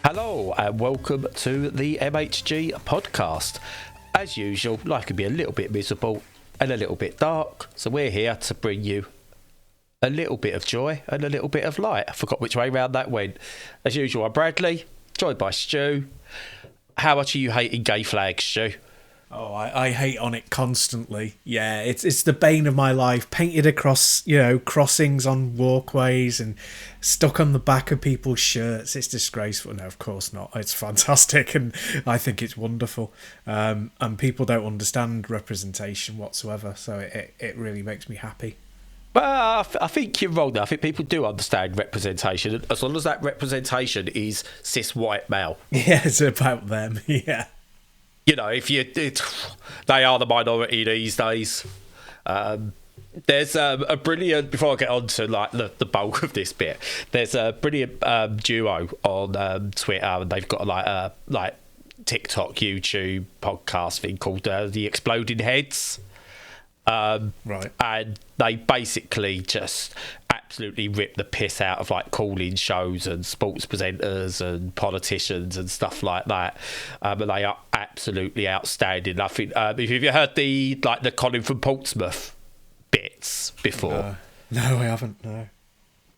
Hello and welcome to the MHG podcast. As usual, life can be a little bit miserable and a little bit dark, so we're here to bring you a little bit of joy and a little bit of light. I forgot which way round that went. As usual, I'm Bradley, joined by Stu. How much are you hating gay flags, Stu? Oh, I hate on it constantly. Yeah, it's the bane of my life. Painted across, crossings on walkways and stuck on the back of people's shirts. It's disgraceful. No, of course not. It's fantastic and I think it's wonderful. And people don't understand representation whatsoever, so it really makes me happy. Well, I think you're wrong there. I think people do understand representation, as long as that representation is cis white male. Yeah, it's about them, yeah. You know, they are the minority these days. There's a brilliant, before I get on to like the bulk of this bit, there's a brilliant duo on Twitter, and they've got like TikTok, YouTube podcast thing called The Exploding Heads. Right. And they basically just absolutely rip the piss out of like call-in shows and sports presenters and politicians and stuff like that. But they are absolutely outstanding. I think have you heard the Colin from Portsmouth bits before? No, I haven't. No.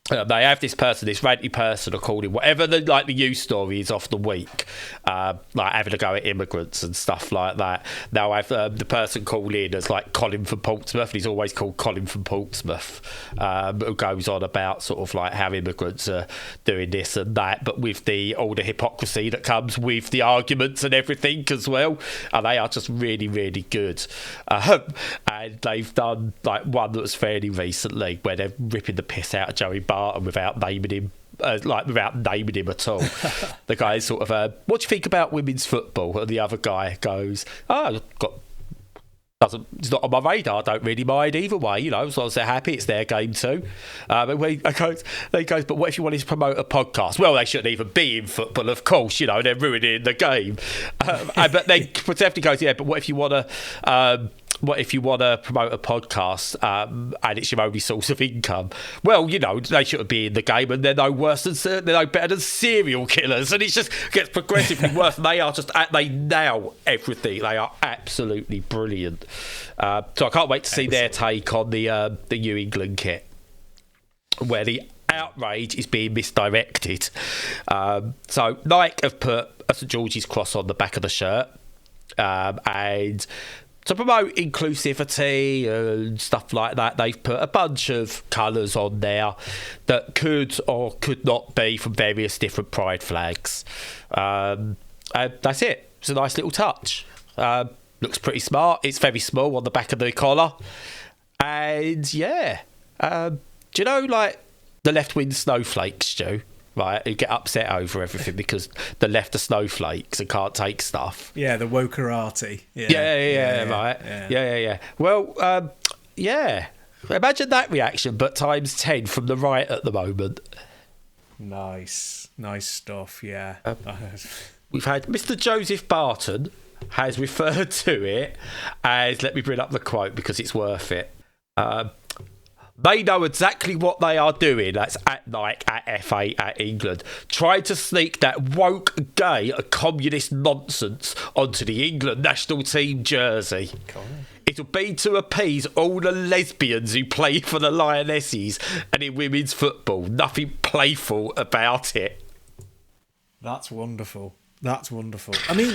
They have this ranty person, or called him whatever the news story is of the week, like having a go at immigrants and stuff like that. They'll have the person call in as like Colin from Portsmouth, and he's always called Colin from Portsmouth, who goes on about sort of like how immigrants are doing this and that, but with all the hypocrisy that comes with the arguments and everything as well. And they are just really, really good. And they've done like one that was fairly recently where they're ripping the piss out of Joey Barton without naming him at all. The guy sort of, what do you think about women's football? And the other guy goes, it's not on my radar. I don't really mind either way, as long as they're happy, it's their game too. They goes, but what if you wanted to promote a podcast? Well, they shouldn't even be in football, of course, they're ruining the game. But then definitely goes, yeah, but what if you want to promote a podcast and it's your only source of income? Well, they shouldn't be in the game, and they're no better than serial killers, and it just gets progressively worse. And they nail everything. They are absolutely brilliant. So I can't wait to see their take on the New England kit, where the outrage is being misdirected. So Nike have put a St George's cross on the back of the shirt, and to promote inclusivity and stuff like that, they've put a bunch of colours on there that could or could not be from various different pride flags. And that's it. It's a nice little touch. Looks pretty smart. It's very small on the back of the collar. And yeah, do you know like the left-wing snowflakes, Stu? Right, who get upset over everything because the left are snowflakes and can't take stuff. Yeah, the wokerati. Yeah. Well, yeah. Imagine that reaction, but times 10 from the right at the moment. Nice stuff. Yeah. We've had Mr. Joseph Barton has referred to it as, let me bring up the quote because it's worth it. They know exactly what they are doing. That's at Nike, at F8, at England. Trying to sneak that woke, gay, communist nonsense onto the England national team jersey. Cool. It'll be to appease all the lesbians who play for the Lionesses and in women's football. Nothing playful about it. That's wonderful. I mean,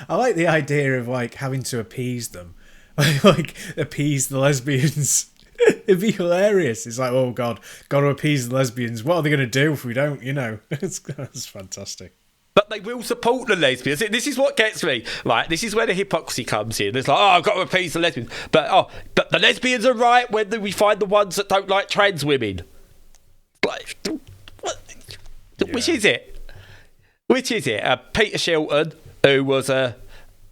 I like the idea of like having to appease them, like appease the lesbians. It'd be hilarious. It's like, oh God, got to appease the lesbians. What are they going to do if we don't? It's fantastic. But they will support the lesbians. This is what gets me. Like, this is where the hypocrisy comes in. It's like, I've got to appease the lesbians. But the lesbians are right when we find the ones that don't like trans women. Like, what? Yeah. Which is it? Peter Shilton, who was a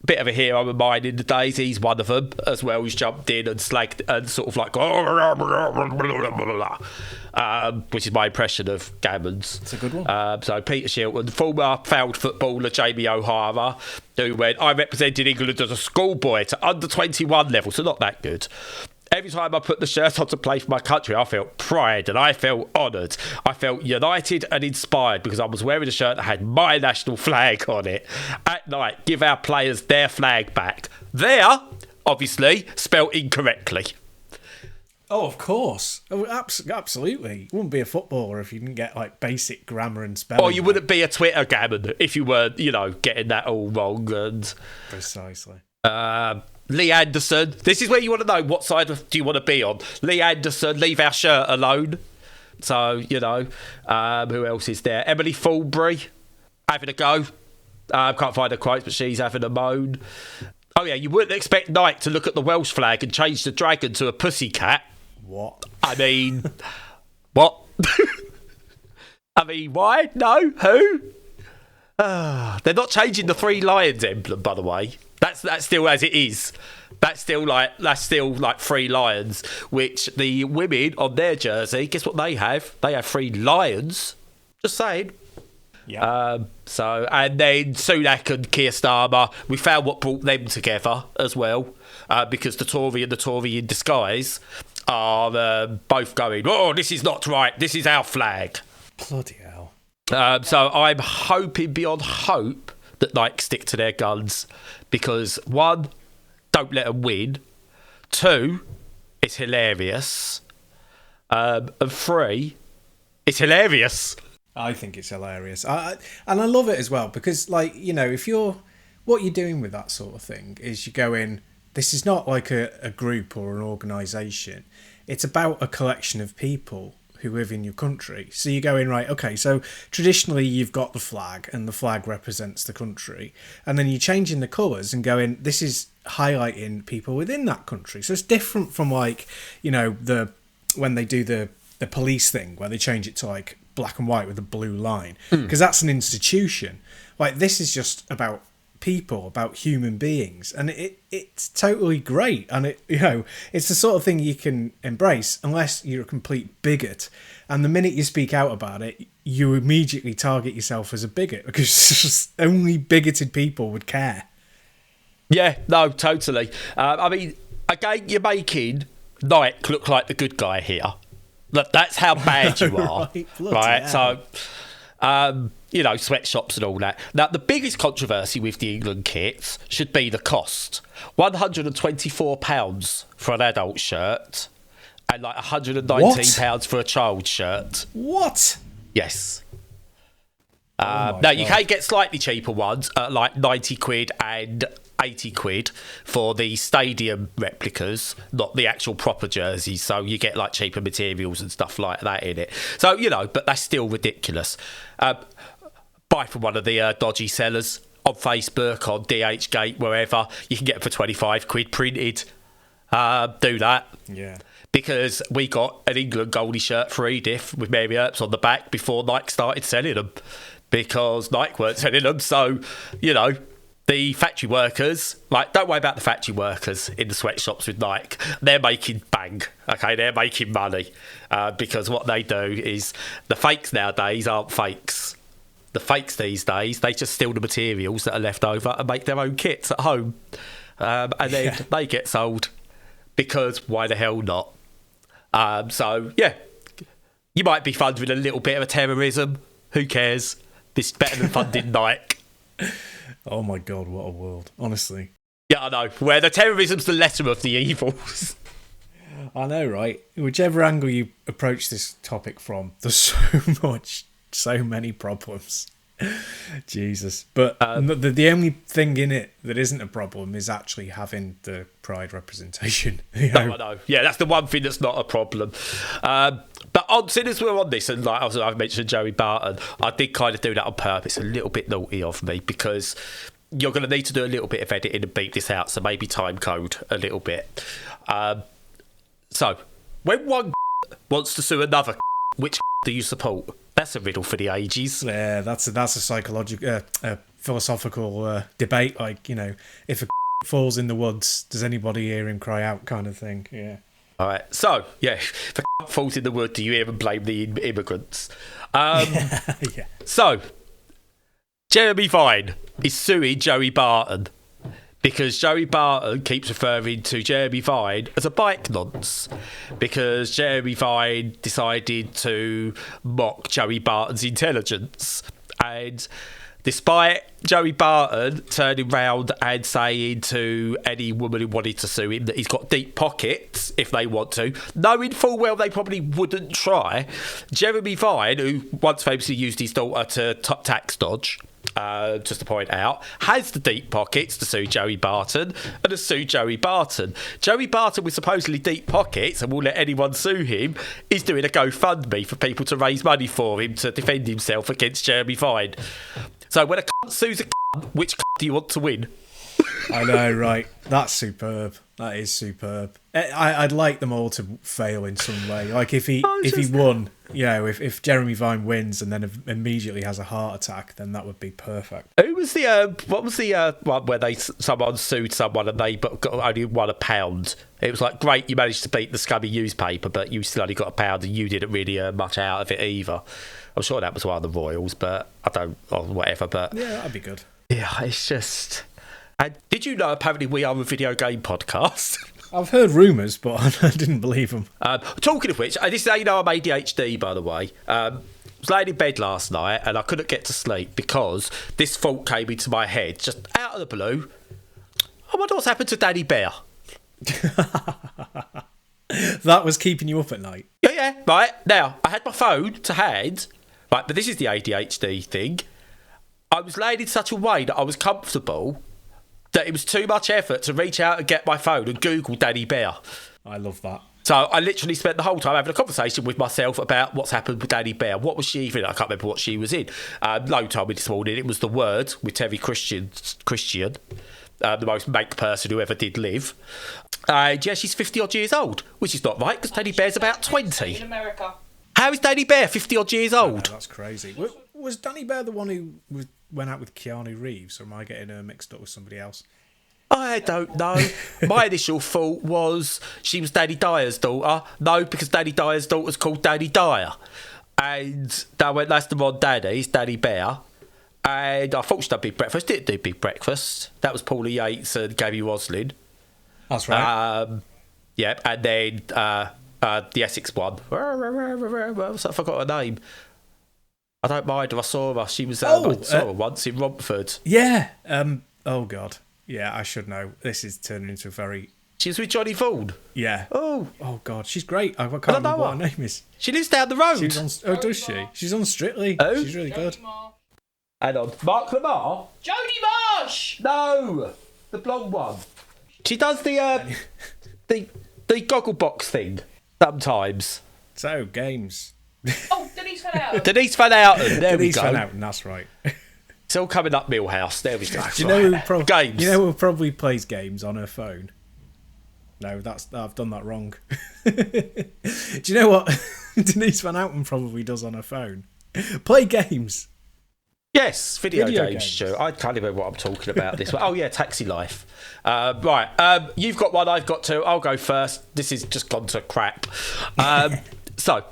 bit of a hero of mine in the days, he's one of them as well, who's jumped in and slagged and sort of like which is my impression of Gammons. It's a good one. So Peter Shilton, former failed footballer Jamie O'Hara, who went, I represented England as a schoolboy to under 21 level, so not that good. every time I put the shirt on to play for my country, I felt pride and I felt honoured. I felt united and inspired because I was wearing a shirt that had my national flag on it. At night, give our players their flag back. There, obviously, spelt incorrectly. Oh, of course. Oh, absolutely. You wouldn't be a footballer if you didn't get like basic grammar and spelling. Or you wouldn't be a Twitter gammon if you were, getting that all wrong. And precisely. Lee Anderson. This is where you want to know what side do you want to be on. Lee Anderson, leave our shirt alone. So, who else is there? Emily Fulbury, having a go. Can't find her quotes, but she's having a moan. Oh, yeah, you wouldn't expect Nike to look at the Welsh flag and change the dragon to a pussycat. What? I mean, what? I mean, why? No? Who? They're not changing the three lions emblem, by the way. That's still as it is. That's still like three lions, which the women on their jersey, guess what they have? They have three lions. Just saying. Yeah. And then Sunak and Keir Starmer, we found what brought them together as well, because the Tory and the Tory in disguise are both going, oh, this is not right, this is our flag. Bloody hell. So I'm hoping beyond hope that Nike stick to their guns, because one, don't let them win. Two, it's hilarious. And three, it's hilarious. I think it's hilarious. And I love it as well because, what you're doing with that sort of thing is you go in, this is not like a group or an organisation. It's about a collection of people who live in your country. So you go in, right, okay, so traditionally you've got the flag and the flag represents the country. And then you're changing the colours and going, this is highlighting people within that country. So it's different from when they do the police thing where they change it to black and white with a blue line, because that's an institution. This is just about people, about human beings, and it's totally great. And it's the sort of thing you can embrace unless you're a complete bigot, and the minute you speak out about it you immediately target yourself as a bigot, because only bigoted people would care. Yeah, no, totally. I mean, again, you're making Nike look like the good guy here. Look, that's how bad you are, right? So, sweatshops and all that. Now, the biggest controversy with the England kits should be the cost. £124 for an adult shirt and £119 for a child shirt. What? Yes. Now, you can get slightly cheaper ones at £90 and £80 for the stadium replicas, not the actual proper jerseys. So you get cheaper materials and stuff like that in it. So, but that's still ridiculous. Buy from one of the dodgy sellers on Facebook, on DHgate, wherever. You can get them for £25 printed. Do that. Yeah. Because we got an England goalie shirt for Edith with Mary Earps on the back before Nike started selling them. Because Nike weren't selling them. So, the factory workers, don't worry about the factory workers in the sweatshops with Nike. They're making bang, okay? They're making money because what they do is the fakes nowadays aren't fakes. The fakes these days, they just steal the materials that are left over and make their own kits at home. And then they get sold because why the hell not? You might be funding a little bit of terrorism. Who cares? This is better than funding Nike. Oh my God, what a world, honestly. Yeah, I know. Where the terrorism's the lesser of the evils. I know, right? Whichever angle you approach this topic from, there's so many problems. Jesus. But the only thing in it that isn't a problem is actually having the pride representation. No, I know. Yeah, that's the one thing that's not a problem. But since we're on this, and I've mentioned Joey Barton, I did kind of do that on purpose. A little bit naughty of me, because you're going to need to do a little bit of editing and beat this out, so maybe time code a little bit. So, when one wants to sue another, which do you support? That's a riddle for the ages. Yeah, that's a psychological, philosophical debate. If a falls in the woods, does anybody hear him cry out, kind of thing. Yeah. All right. So, if a falls in the wood, do you even blame the immigrants? Yeah. So, Jeremy Vine is suing Joey Barton because Joey Barton keeps referring to Jeremy Vine as a bike nonce, because Jeremy Vine decided to mock Joey Barton's intelligence. And despite Joey Barton turning round and saying to any woman who wanted to sue him that he's got deep pockets if they want to, knowing full well they probably wouldn't try, Jeremy Vine, who once famously used his daughter to tax dodge, just to point out, has the deep pockets to sue Joey Barton and to sue Joey Barton. Joey Barton, with supposedly deep pockets and won't let anyone sue him, is doing a GoFundMe for people to raise money for him to defend himself against Jeremy Vine. So when a cunt sues a cunt, which cunt do you want to win? I know, right? That's superb. That is superb. I'd like them all to fail in some way. Like if he won, if Jeremy Vine wins and then immediately has a heart attack, then that would be perfect. Who was what was the one where someone sued someone and they got only won £1? It was like, great, you managed to beat the scummy newspaper, but you still only got £1 and you didn't really earn much out of it either. I'm sure that was one of the Royals, but I don't, or whatever. But yeah, that'd be good. Yeah, it's just. And did you know apparently we are a video game podcast? I've heard rumours, but I didn't believe them. Talking of which, this is how you know I'm ADHD, by the way. I was laying in bed last night and I couldn't get to sleep because this thought came into my head just out of the blue. I wonder what's happened to Daddy Bear. That was keeping you up at night? Yeah, right. Now, I had my phone to hand, right, but this is the ADHD thing. I was laying in such a way that I was comfortable that it was too much effort to reach out and get my phone and Google Daddy Bear. I love that. So I literally spent the whole time having a conversation with myself about what's happened with Daddy Bear. What was she even? I can't remember what she was in. Lo told me this morning it was The Word with Terry Christian, the most mank person who ever did live. Yeah, she's 50 odd years old, which is not right because Daddy Bear's about 20. In America. How is Daddy Bear 50 odd years old? That's crazy. Was Danny Bear the one who went out with Keanu Reeves, or am I getting her mixed up with somebody else? I don't know. My initial thought was she was Danny Dyer's daughter. No, because Danny Dyer's daughter's called Danny Dyer. And I went, that's the wrong Daddy, it's Danny Bear. And I thought she'd done Big Breakfast. Didn't do Big Breakfast. That was Paulie Yates and Gabby Roslin. That's right. Yeah, and then the Essex one. I forgot her name. I don't mind her. I saw her. She was I saw her once in Romford. Yeah. Oh God. Yeah, I should know. This is turning into a very. She was with Johnny Vaughan. Yeah. Oh God, she's great. I can't remember what her name is. She lives down the road. She's on, does she? She's on Strictly. Oh. She's really good. Hang on. Mark Lamar? Jodie Marsh! No! The blonde one. She does the goggle box thing sometimes. So, games. Oh, Denise Van Outen. Denise Van Outen. There we go. Denise Van Outen, that's right. It's all coming up Millhouse. There we go. Do you know games? You know who probably plays games on her phone? No, I've done that wrong. Do you know what Denise Van Outen probably does on her phone? Play games. Yes, video games, Stu. I can't remember what I'm talking about this one. Oh, yeah, Taxi Life. Right, you've got one, I've got two. I'll go first. This has just gone to crap. So,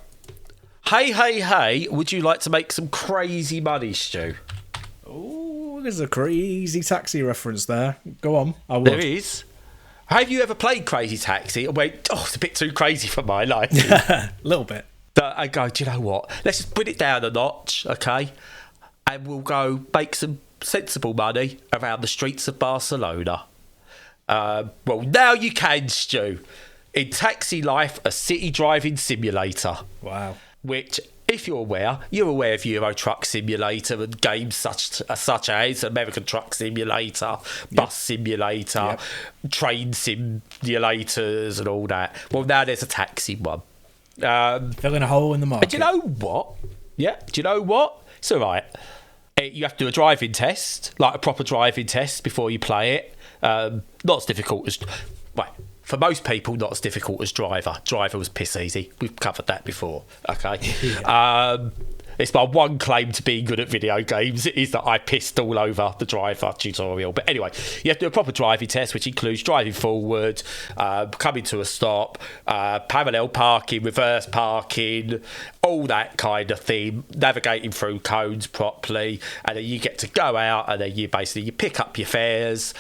hey, would you like to make some crazy money, Stu? Oh, there's a crazy taxi reference there. Go on, I would. There is. Have you ever played Crazy Taxi and went, it's a bit too crazy for my life? A little bit. But I go, do you know what? Let's just put it down a notch, okay? And we'll go make some sensible money around the streets of Barcelona. Well, now you can, Stu. In Taxi Life, a city driving simulator. Wow. Which, if you're aware of Euro Truck Simulator and games such as American Truck Simulator, Bus Simulator, Train Simulators and all that. Well, now there's a taxi one. Filling a hole in the market. Do you know what? Yeah, do you know what? It's all right. You have to do a driving test, like a proper driving test before you play it. Not as difficult as... Right, for most people, not as difficult as Driver. Driver was piss easy. We've covered that before, okay? It's my one claim to being good at video games is that I pissed all over the driver tutorial. But anyway, you have to do a proper driving test, which includes driving forward, coming to a stop, parallel parking, reverse parking, all that kind of thing, navigating through cones properly, and then you get to go out, and then you pick up your fares.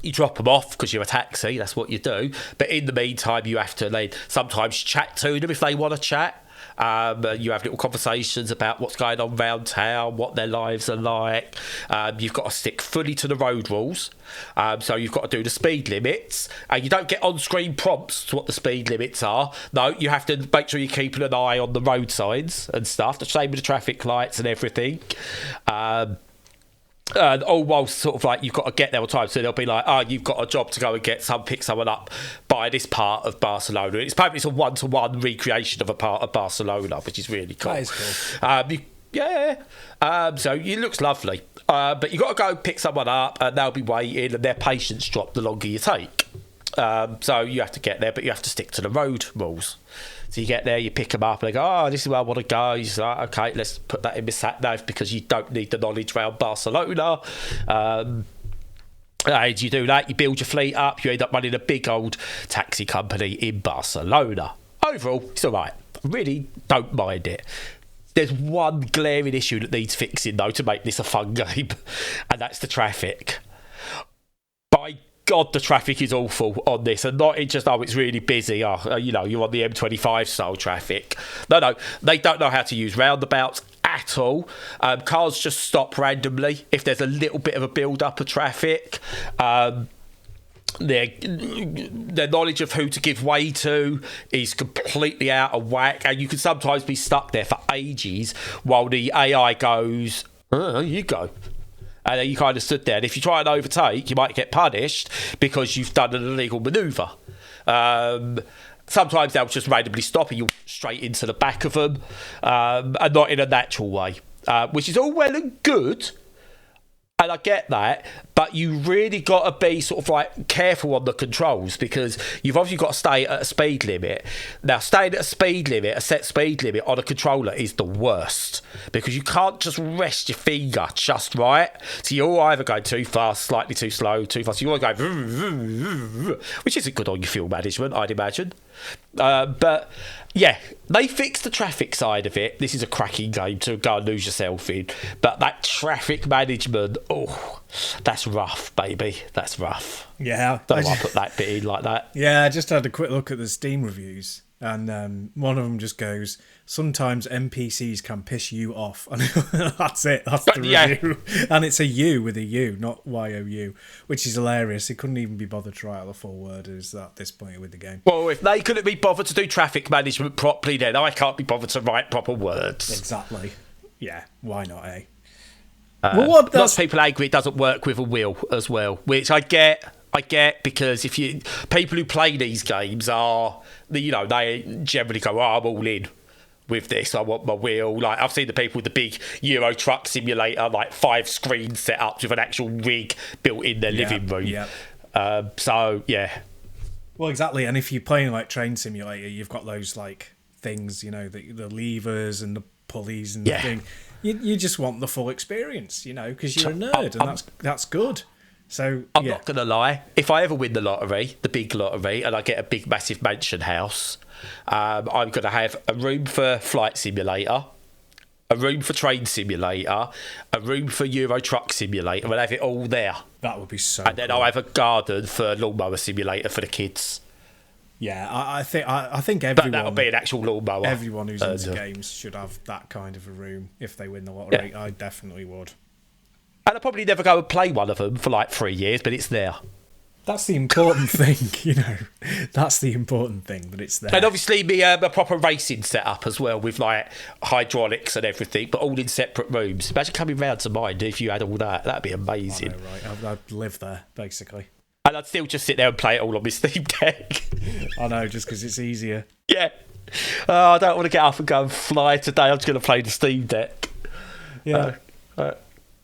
You drop them off because you're a taxi, that's what you do. But in the meantime, you have to sometimes chat to them if they want to chat. You have little conversations about what's going on around town, what their lives are like. You've got to stick fully to the road rules. So you've got to do the speed limits. You don't get on-screen prompts to what the speed limits are. No, you have to make sure you're keeping an eye on the road signs and stuff. The same with the traffic lights and everything. All whilst sort of like you've got to get there on time, so they'll be like, oh, you've got a job to go and pick someone up by this part of Barcelona. It's apparently it's a one-to-one recreation of a part of Barcelona, which is really cool. That is cool. So it looks lovely, but you've got to go pick someone up, and they'll be waiting, and their patience drop the longer you take. So you have to get there, but you have to stick to the road rules. So you get there, you pick them up, and they go, oh, this is where I want to go. You say, okay, let's put that in my sat nav because you don't need the knowledge around Barcelona. And you do that, you build your fleet up, you end up running a big old taxi company in Barcelona. Overall, it's all right. I really don't mind it. There's one glaring issue that needs fixing, though, to make this a fun game, and that's the traffic. By God, the traffic is awful on this, and not just it's really busy. You're on the M25 style traffic. No, they don't know how to use roundabouts at all. Cars just stop randomly if there's a little bit of a build up of traffic. Their knowledge of who to give way to is completely out of whack, and you can sometimes be stuck there for ages while the AI goes, you go. And then you kind of stood there, and if you try and overtake, you might get punished because you've done an illegal manoeuvre. Sometimes they'll just randomly stop and you'll straight into the back of them, and not in a natural way, which is all well and good. And I get that, but you really got to be sort of like careful on the controls because you've obviously got to stay at a speed limit. Now, staying at a set speed limit on a controller is the worst because you can't just rest your finger just right. So you're either going too fast, slightly too slow, too fast. You want to go, which isn't good on your fuel management, I'd imagine. But yeah, they fixed the traffic side of it. This is a cracking game to go and lose yourself in. But that traffic management, that's rough, baby. That's rough. Yeah. Don't want to put that bit in like that. Yeah, I just had a quick look at the Steam reviews, and one of them just goes, sometimes NPCs can piss you off. And that's it. That's the review. And it's a U with a U, not Y-O-U, which is hilarious. It couldn't even be bothered to write all the full worders at this point with the game. Well, if they couldn't be bothered to do traffic management properly, then I can't be bothered to write proper words. Exactly. Yeah, why not, eh? Lots of people angry it doesn't work with a wheel as well, which I get because people who play these games are, they generally go, I'm all in with this. I want my wheel. Like I've seen the people with the big Euro Truck Simulator, like 5 screens set up with an actual rig built in their living room. Yeah. So yeah. Well, exactly. And if you're playing like Train Simulator, you've got those like things, the levers and the pulleys and the thing. You just want the full experience, because you're a nerd, and that's good. So I'm not gonna lie. If I ever win the lottery, the big lottery, and I get a big, massive mansion house, I'm gonna have a room for Flight Simulator, a room for Train Simulator, a room for Euro Truck Simulator, and have it all there. That would be so. And then cool. I'll have a garden for Lawnmower Simulator for the kids. Yeah, I think everyone. That'll be an actual lawnmower. Everyone who's into games should have that kind of a room if they win the lottery. Yeah. I definitely would. And I'll probably never go and play one of them for like 3 years, but it's there. That's the important thing, That's the important thing, that it's there. And obviously be a proper racing setup as well with like hydraulics and everything, but all in separate rooms. Imagine coming round to mine if you had all that. That'd be amazing. I know, right? I'd live there, basically. And I'd still just sit there and play it all on my Steam Deck. I know, just because it's easier. Yeah. I don't want to get up and go and fly today. I'm just going to play the Steam Deck. Yeah.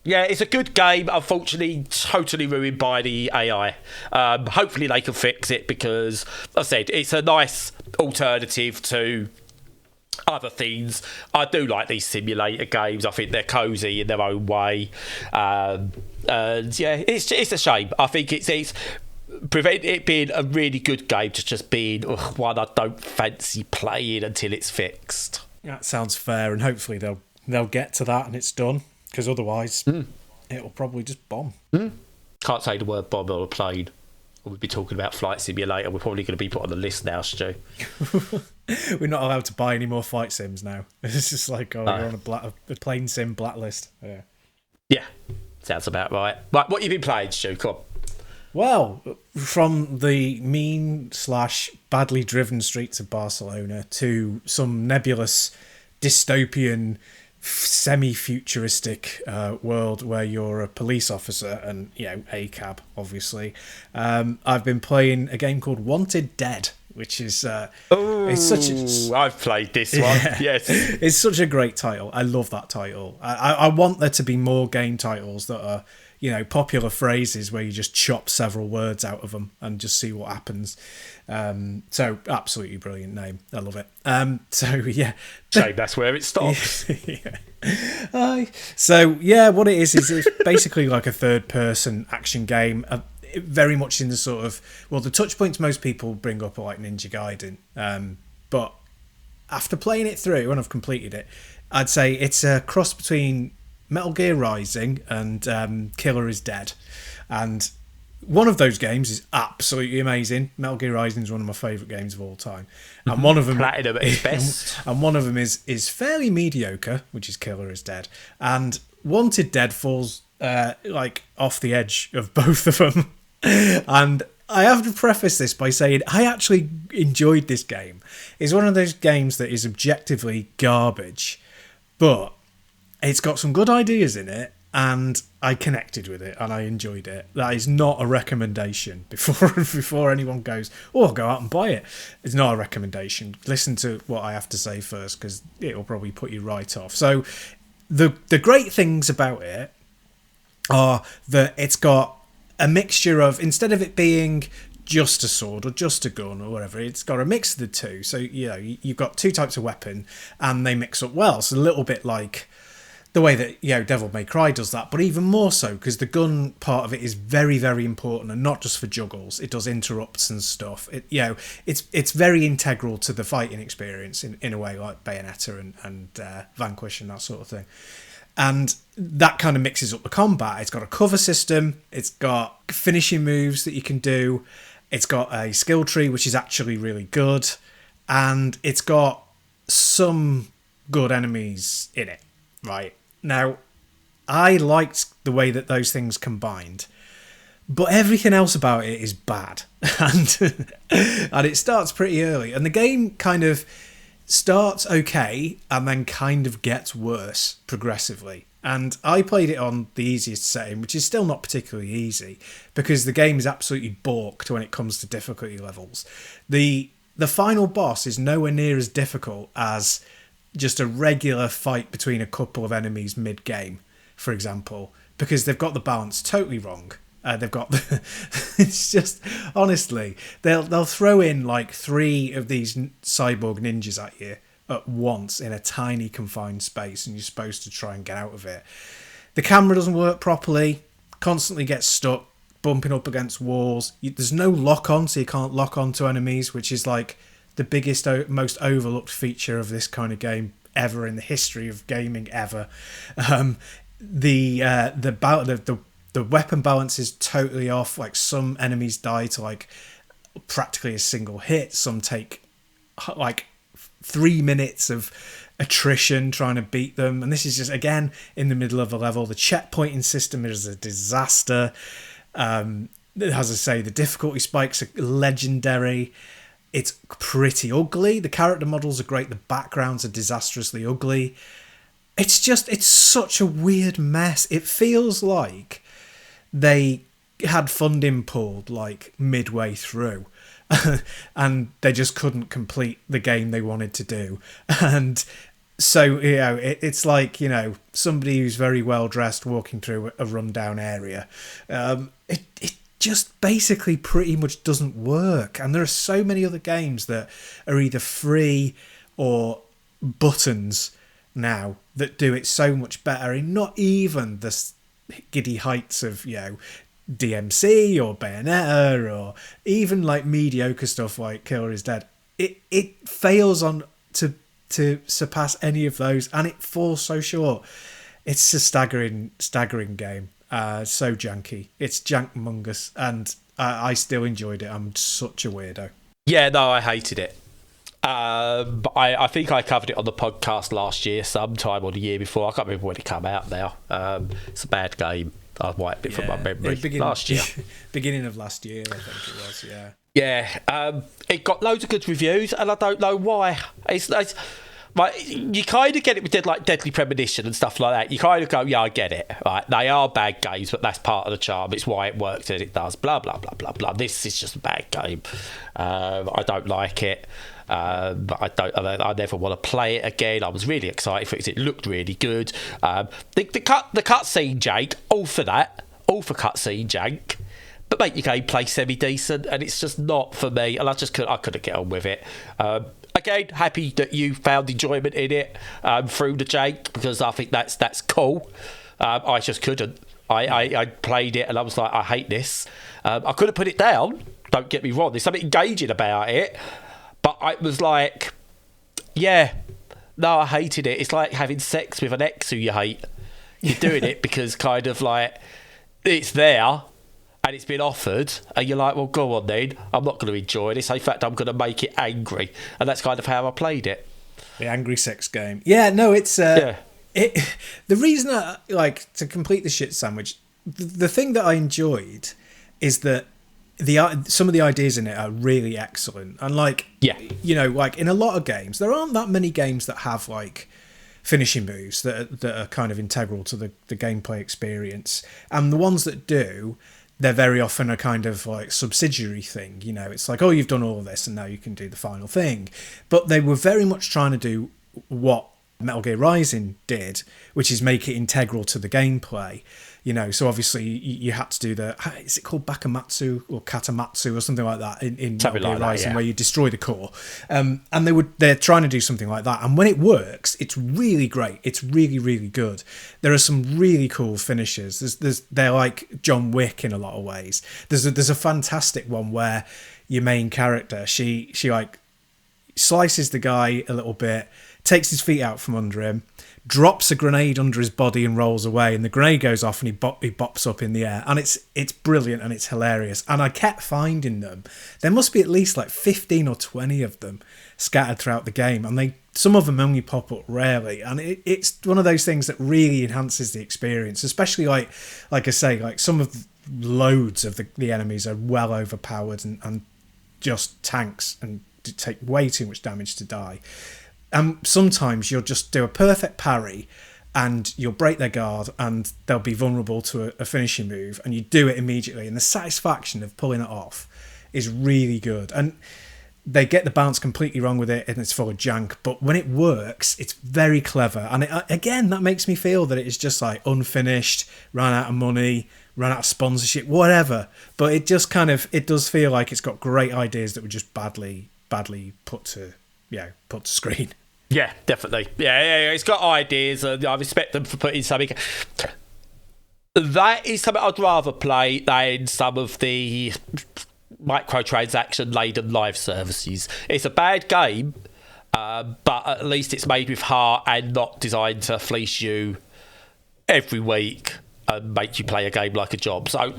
Yeah, it's a good game. Unfortunately, totally ruined by the AI. Hopefully they can fix it because, as I said, it's a nice alternative to other things. I do like these simulator games. I think they're cosy in their own way. And yeah, it's a shame. I think it's prevent it being a really good game to just being one I don't fancy playing until it's fixed. That sounds fair, and hopefully they'll get to that and it's done, because otherwise it'll probably just bomb. Can't say the word bomb on a plane. We'd be talking about Flight Simulator. We're probably going to be put on the list now, Stu. We're not allowed to buy any more flight sims now. It's just like, you're on a plane sim blacklist. Yeah, sounds about right. Right, what have you been playing, Stu? Come on. Well, from the mean/badly driven streets of Barcelona to some nebulous dystopian semi-futuristic world where you're a police officer and, a cab, obviously. I've been playing a game called Wanted Dead, which is I've played this one. Yes, it's such a great title. I love that title. I want there to be more game titles that are, popular phrases where you just chop several words out of them and just see what happens. So absolutely brilliant name. I love it. Shame that's where it stops. What it is it's basically like a third-person action game. Very much in the sort of, the touch points most people bring up are like Ninja Gaiden. But after playing it through, and I've completed it, I'd say it's a cross between Metal Gear Rising and Killer is Dead. And one of those games is absolutely amazing. Metal Gear Rising is one of my favourite games of all time. And one of them Platinum at its best. And one of them is fairly mediocre, which is Killer is Dead. And Wanted Dead falls off the edge of both of them. And I have to preface this by saying I actually enjoyed this game. It's one of those games that is objectively garbage, but it's got some good ideas in it, and I connected with it and I enjoyed it. That is not a recommendation before anyone goes, I'll go out and buy it. It's not a recommendation. Listen to what I have to say first, because it'll probably put you right off. So the great things about it are that it's got a mixture of, instead of it being just a sword or just a gun or whatever, it's got a mix of the two. So, you've got two types of weapon and they mix up well. So a little bit like the way that, Devil May Cry does that, but even more so because the gun part of it is very, very important, and not just for juggles. It does interrupts and stuff. It's very integral to the fighting experience in a way, like Bayonetta and Vanquish and that sort of thing. And that kind of mixes up the combat. It's got a cover system. It's got finishing moves that you can do. It's got a skill tree, which is actually really good. And it's got some good enemies in it, right? Now, I liked the way that those things combined, but everything else about it is bad. And it starts pretty early. And the game kind of starts okay and then kind of gets worse progressively. And I played it on the easiest setting, which is still not particularly easy, because the game is absolutely balked when it comes to difficulty levels. The final boss is nowhere near as difficult as just a regular fight between a couple of enemies mid-game, for example, because they've got the balance totally wrong. They've got it's just, honestly, they'll throw in like 3 of these cyborg ninjas at you at once in a tiny confined space, and you're supposed to try and get out of it. The camera doesn't work properly, constantly gets stuck, bumping up against walls. There's no lock on, so you can't lock on to enemies, which is like the biggest, most overlooked feature of this kind of game ever in the history of gaming ever. The weapon balance is totally off. Like, some enemies die to like practically a single hit. Some take like 3 minutes of attrition trying to beat them. And this is just, again, in the middle of a level. The checkpointing system is a disaster. As I say, the difficulty spikes are legendary. It's pretty ugly. The character models are great. The backgrounds are disastrously ugly. It's such a weird mess. It feels like they had funding pulled like midway through and they just couldn't complete the game they wanted to do. And so, it's like, somebody who's very well dressed walking through a rundown area. It just basically pretty much doesn't work. And there are so many other games that are either free or buttons now that do it so much better, in not even the giddy heights of, DMC or Bayonetta, or even like mediocre stuff like Killer is Dead. It fails on to surpass any of those, and it falls so short. It's a staggering game. So janky. It's jankmungus, and I still enjoyed it. I'm such a weirdo. Yeah, no, I hated it. I think I covered it on the podcast last year, sometime, or the year before. I can't remember when it came out now. It's a bad game. I wiped it from my memory. Last year. Beginning of last year, I think it was, yeah. Yeah, it got loads of good reviews, and I don't know why. It's like, you kind of get it with like Deadly Premonition and stuff like that. You kind of go, yeah, I get it. Right? They are bad games, but that's part of the charm. It's why it works and it does. Blah blah blah blah blah. This is just a bad game. I don't like it. I never want to play it again. I was really excited for it because it looked really good. The cutscene Jank, all for that, all for cutscene Jank. But make your gameplay semi-decent, and it's just not for me. And I couldn't get on with it. Again, happy that you found enjoyment in it through the Jank, because I think that's cool. I just couldn't. I played it and I was like, I hate this. I couldn't put it down. Don't get me wrong. There's something engaging about it. But I was like, yeah, no, I hated it. It's like having sex with an ex who you hate. You're doing it because kind of like it's there and it's been offered, and you're like, well, go on then. I'm not going to enjoy this. In fact, I'm going to make it angry. And that's kind of how I played it. The angry sex game. Yeah, no, it's... the reason I like to complete the shit sandwich, the thing that I enjoyed is that some of the ideas in it are really excellent, and like like in a lot of games there aren't that many games that have like finishing moves that are kind of integral to the gameplay experience, and the ones that do, they're very often a kind of like subsidiary thing. It's like, oh, you've done all of this and now you can do the final thing. But they were very much trying to do what Metal Gear Rising did, which is make it integral to the gameplay. So obviously you had to do is it called Bakamatsu or Katamatsu or something like that in Metal Gear Rising, where you destroy the core. And they're trying to do something like that. And when it works, it's really great. It's really, really good. There are some really cool finishes. They're like John Wick in a lot of ways. There's a fantastic one where your main character, she like slices the guy a little bit, takes his feet out from under him, drops a grenade under his body and rolls away, and the grenade goes off and he bops up in the air, and it's brilliant and it's hilarious. And I kept finding them. There must be at least like 15 or 20 of them scattered throughout the game, and some of them only pop up rarely, and it's one of those things that really enhances the experience, especially like I say, like some of loads of the enemies are well overpowered and just tanks and take way too much damage to die. Sometimes you'll just do a perfect parry and you'll break their guard and they'll be vulnerable to a finishing move, and you do it immediately, and the satisfaction of pulling it off is really good. And they get the balance completely wrong with it, and it's full of jank, but when it works, it's very clever. And again, that makes me feel that it is just like unfinished, ran out of money, ran out of sponsorship, whatever. But it just it does feel like it's got great ideas that were just badly put to screen. Yeah, definitely. Yeah. It's got ideas, and I respect them for putting something. That is something I'd rather play than some of the microtransaction-laden live services. It's a bad game, but at least it's made with heart and not designed to fleece you every week and make you play a game like a job. So,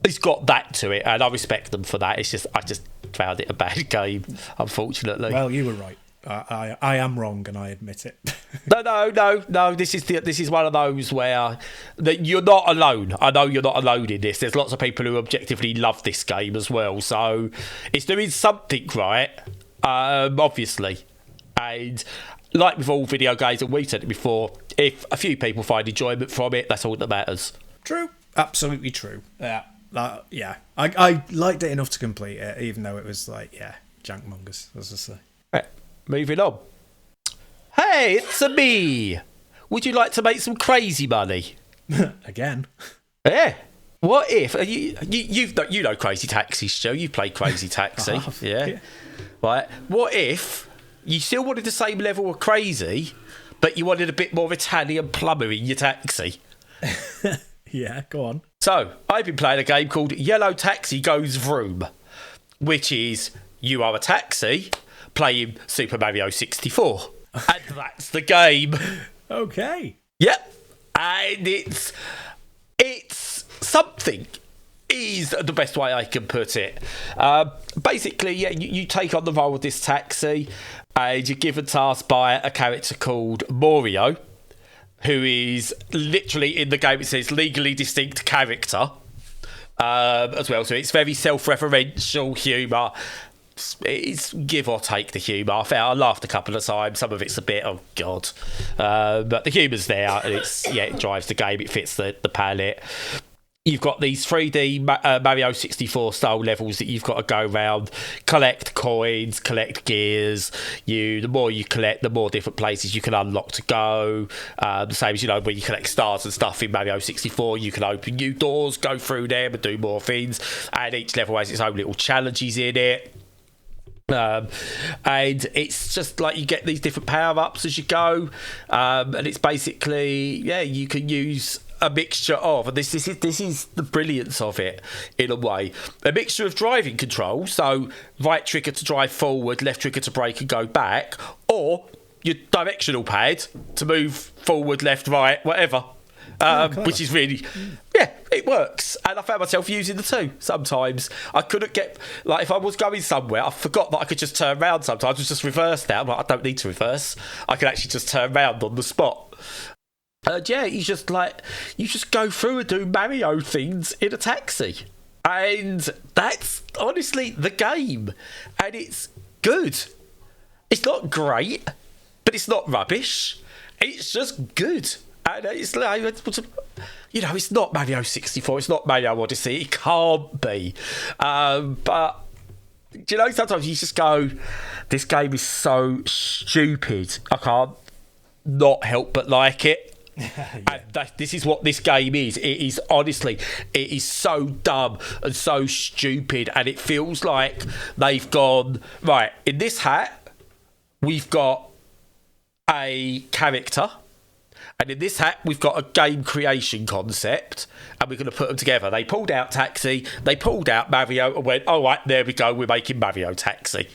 it's got that to it, and I respect them for that. It's just, I just found it a bad game, unfortunately. Well, you were right. I am wrong, and I admit it. No. This is one of those where you're not alone. I know you're not alone in this. There's lots of people who objectively love this game as well. So it's doing something right, obviously. And like with all video games, and we've said it before, if a few people find enjoyment from it, that's all that matters. True. Absolutely true. Yeah. I liked it enough to complete it, even though it was like, jankmongers, as I say. Right, moving on. Hey, it's me. Would you like to make some crazy money? Again? Yeah. What if you know Crazy Taxi, Joe? You played Crazy Taxi, yeah. Right. What if you still wanted the same level of crazy, but you wanted a bit more Italian plumber in your taxi. Yeah, go on. So, I've been playing a game called Yellow Taxi Goes Vroom, which is you are a taxi playing Super Mario 64. And that's the game. Okay. Yep. And it's something is the best way I can put it. Basically, yeah, you take on the role of this taxi and you're given task by a character called Mario, who is literally in the game, it says legally distinct character as well. So it's very self-referential humour. It's give or take the humour. I laughed a couple of times. Some of it's a bit, oh God. But the humour's there. And it drives the game. It fits the palette. You've got these 3D Mario 64 style levels that you've got to go around, collect coins, collect gears. The more you collect, the more different places you can unlock to go. The same as, when you collect stars and stuff in Mario 64, you can open new doors, go through them and do more things. And each level has its own little challenges in it. And it's just like you get these different power-ups as you go. And it's basically, you can use a mixture of, and this is the brilliance of it in a way, a mixture of driving control, so right trigger to drive forward, left trigger to brake and go back, or your directional pad to move forward, left, right, whatever. Which is really, it works. And I found myself using the two sometimes. I couldn't get, like, if I was going somewhere, I forgot that I could just turn around sometimes. It was just reverse now. I'm like, I don't need to reverse. I can actually just turn around on the spot. You just go through and do Mario things in a taxi. And that's honestly the game. And it's good. It's not great, but it's not rubbish. It's just good. And it's like, it's not Mario 64, it's not Mario Odyssey, it can't be. But, sometimes you just go, this game is so stupid, I can't not help but like it. And this is what this game is. It is, honestly, it is so dumb and so stupid, and it feels like they've gone, right, in this hat, we've got a character, and in this hat, we've got a game creation concept, and we're going to put them together. They pulled out Taxi, they pulled out Mario, and went, all right, there we go, we're making Mario Taxi.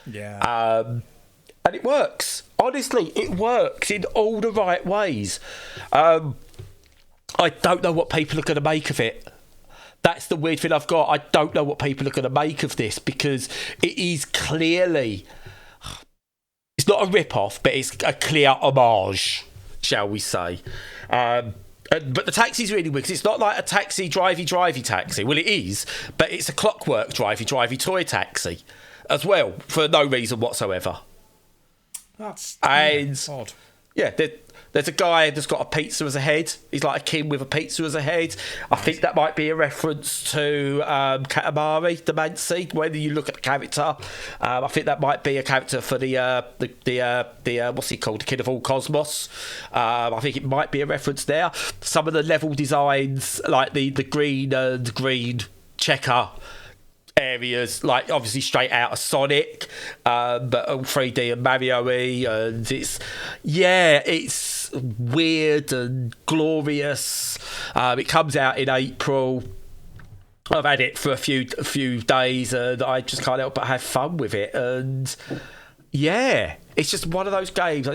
Yeah. And it works. Honestly, it works in all the right ways. I don't know what people are going to make of it. That's the weird thing I've got. I don't know what people are going to make of this, because it is clearly... It's not a rip-off, but it's a clear homage, shall we say. But the taxi's really weird, because it's not like a taxi, drivey taxi. Well, it is, but it's a clockwork drivey toy taxi as well, for no reason whatsoever. That's odd. Yeah, there's a guy that's got a pizza as a head. He's like a king with a pizza as a head. I think that might be a reference to Katamari Damacy. When you look at the character, I think that might be a character for the what's he called, the King of All Cosmos. I think it might be a reference there. Some of the level designs, like the green and green checker areas, like obviously straight out of Sonic, but all 3D and Mario-y, and it's weird and glorious. It comes out in April. I've had it for a few days, and I just can't help but have fun with it. And it's just one of those games.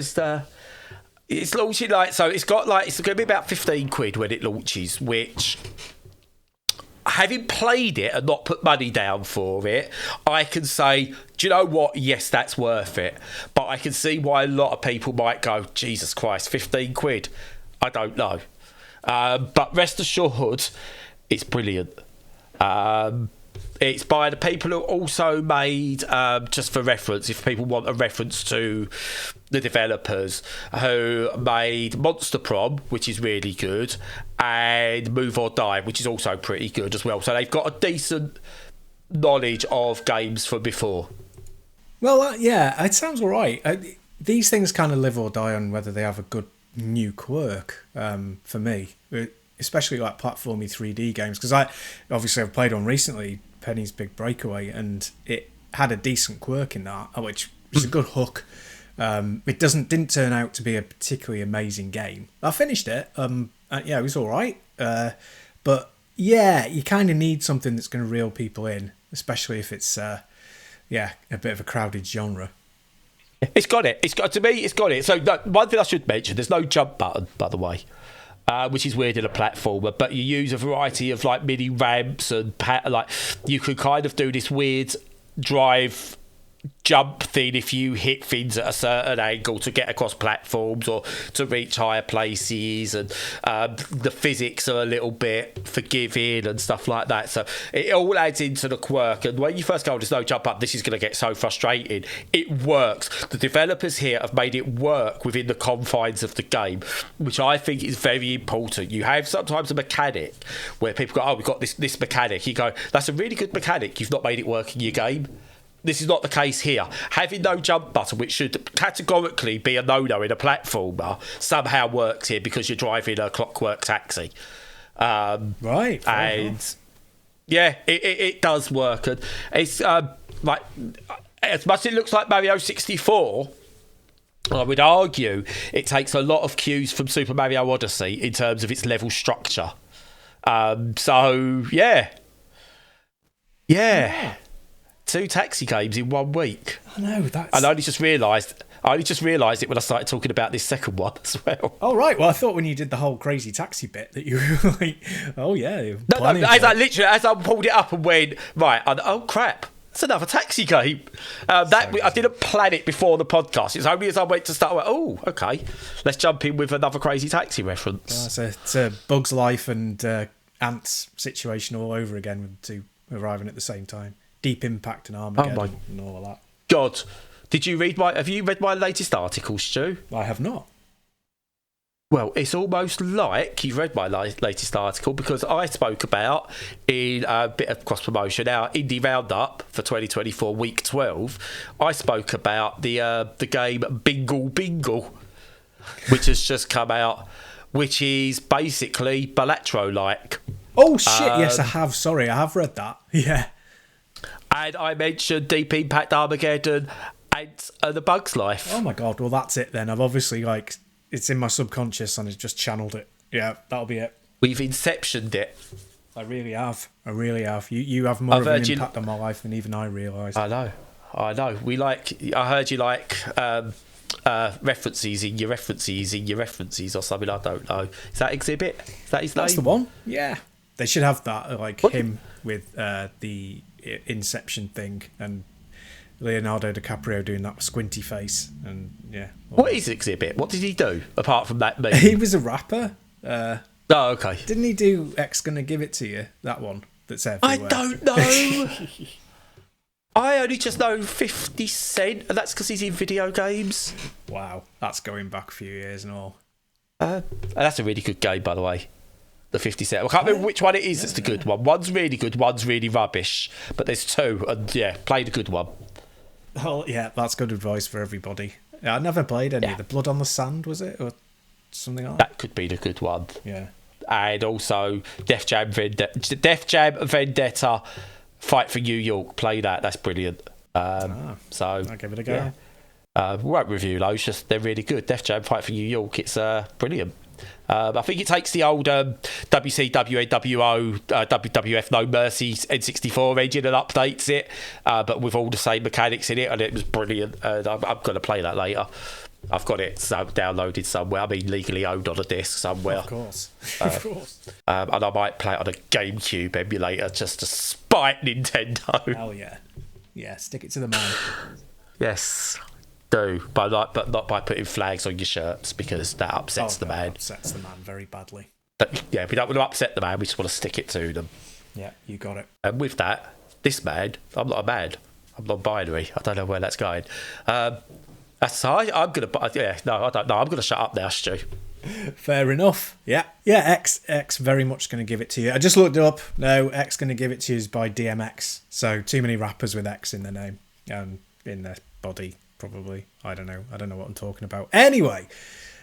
It's launching it's going to be about £15 when it launches, which, having played it and not put money down for it, I can say, do you know what? Yes, that's worth it. But I can see why a lot of people might go, Jesus Christ, £15? I don't know. But rest assured, it's brilliant. It's by the people who also made, just for reference, if people want a reference to the developers, who made Monster Prom, which is really good, and Move or Die, which is also pretty good as well. So they've got a decent knowledge of games from before. Well, it sounds all right. These things kind of live or die on whether they have a good new quirk, for me, especially like platformy 3D games, because I've played on recently Penny's Big Breakaway, and it had a decent quirk in that, which It's a good hook. It didn't turn out to be a particularly amazing game. I finished it. Yeah, it was all right. But yeah, you kind of need something that's going to reel people in, especially if it's a bit of a crowded genre. It's got it. To me, it's got it. So one thing I should mention: there's no jump button, by the way, which is weird in a platformer. But you use a variety of like mini ramps and like you could kind of do this weird drive jump thing if you hit things at a certain angle to get across platforms or to reach higher places, and the physics are a little bit forgiving and stuff like that, so it all adds into the quirk. And when you first go, there's no jump up, this is going to get so frustrating. It works. The developers here have made it work within the confines of the game, which I think is very important. You have sometimes a mechanic where people go, oh, we've got this mechanic, you go, that's a really good mechanic, you've not made it work in your game. This is not the case here. Having no jump button, which should categorically be a no-no in a platformer, somehow works here because you're driving a clockwork taxi. Right. And yeah, it does work. And it's like, as much as it looks like Mario 64, I would argue it takes a lot of cues from Super Mario Odyssey in terms of its level structure. So yeah. 2 taxi games in 1 week. I know, that's... And I only just realised it when I started talking about this second one as well. Oh, right. Well, I thought when you did the whole crazy taxi bit that you were like, oh, yeah. No, as I pulled it up and went, right, oh, crap. That's another taxi game. I didn't plan it before the podcast. It's only as I went to start, I went, oh, okay. Let's jump in with another crazy taxi reference. It's a Bug's Life and Ants situation all over again with the two arriving at the same time. Deep Impact and Armageddon and all of that. God, have you read my latest article, Stu? I have not. Well, it's almost like you've read my latest article, because I spoke about, in a bit of cross-promotion, our Indie Roundup for 2024, Week 12, I spoke about the game Bingle Bingle, which has just come out, which is basically Balatro-like. Oh, shit, yes, I have. Sorry, I have read that. Yeah. And I mentioned Deep Impact, Armageddon, and The Bug's Life. Oh my God, well that's it then. I've obviously, it's in my subconscious and it's just channeled it. Yeah, that'll be it. We've inceptioned it. I really have. You have more of an impact on my life than even I realised. I know. I heard you like references in your references or something, I don't know. Is that Exhibit? Is that his name? That's the one? Yeah. They should have that, what? Him with the Inception thing and Leonardo DiCaprio doing that squinty face, and yeah. What is Exhibit? What did he do apart from that meme? He was a rapper. Oh, okay. Didn't he do X Gonna Give It To You? That one that's everywhere. I don't know. I only just know 50 Cent, and that's because he's in video games. Wow, that's going back a few years and all. That's a really good game, by the way. The 50 Cent. I can't remember which one it is. It's the good one. One's really good, one's really rubbish. But there's 2, and yeah, play the good one. Oh, yeah, that's good advice for everybody. I never played any. The Blood on the Sand, was it? Or something like that? That could be the good one. Yeah. And also Def Jam Vendetta, Fight for New York. Play that. That's brilliant. So I'll give it a go. Yeah. We won't review those, just they're really good. Def Jam, Fight for New York, it's brilliant. I think it takes the old WCW, NWO, WWF No Mercy N64 engine and updates it, but with all the same mechanics in it, and it was brilliant. I'm going to play that later. I've got it downloaded somewhere. I mean, legally owned on a disc somewhere. Of course. Of course. And I might play it on a GameCube emulator just to spite Nintendo. Hell yeah. Yeah, stick it to the man. Yes. Do, but not by putting flags on your shirts, because that upsets the man. Upsets the man very badly. Yeah, we don't want to upset the man, we just want to stick it to them. Yeah, you got it. And with that, this man, I'm not a man, I'm non-binary. I don't know where that's going. That's I'm gonna. Yeah, no, I don't know. I'm gonna shut up now, Stu. Fair enough. Yeah. X very much going to give it to you. I just looked it up. No, X going to give it to you is by DMX. So too many rappers with X in their name, in their body. Probably. I don't know what I'm talking about. Anyway,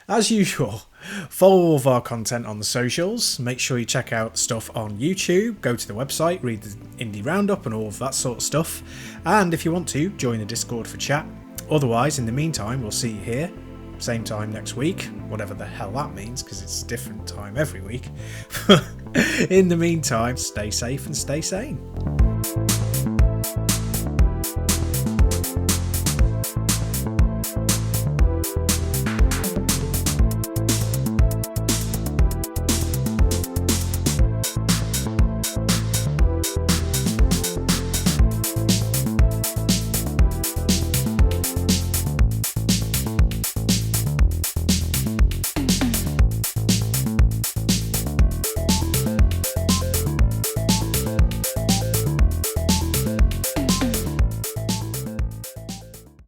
as usual, follow all of our content on the socials. Make sure you check out stuff on YouTube. Go to the website, read the Indie Roundup and all of that sort of stuff. And if you want to, join the Discord for chat. Otherwise, in the meantime, we'll see you here, same time next week, whatever the hell that means, because it's a different time every week. In the meantime, stay safe and stay sane.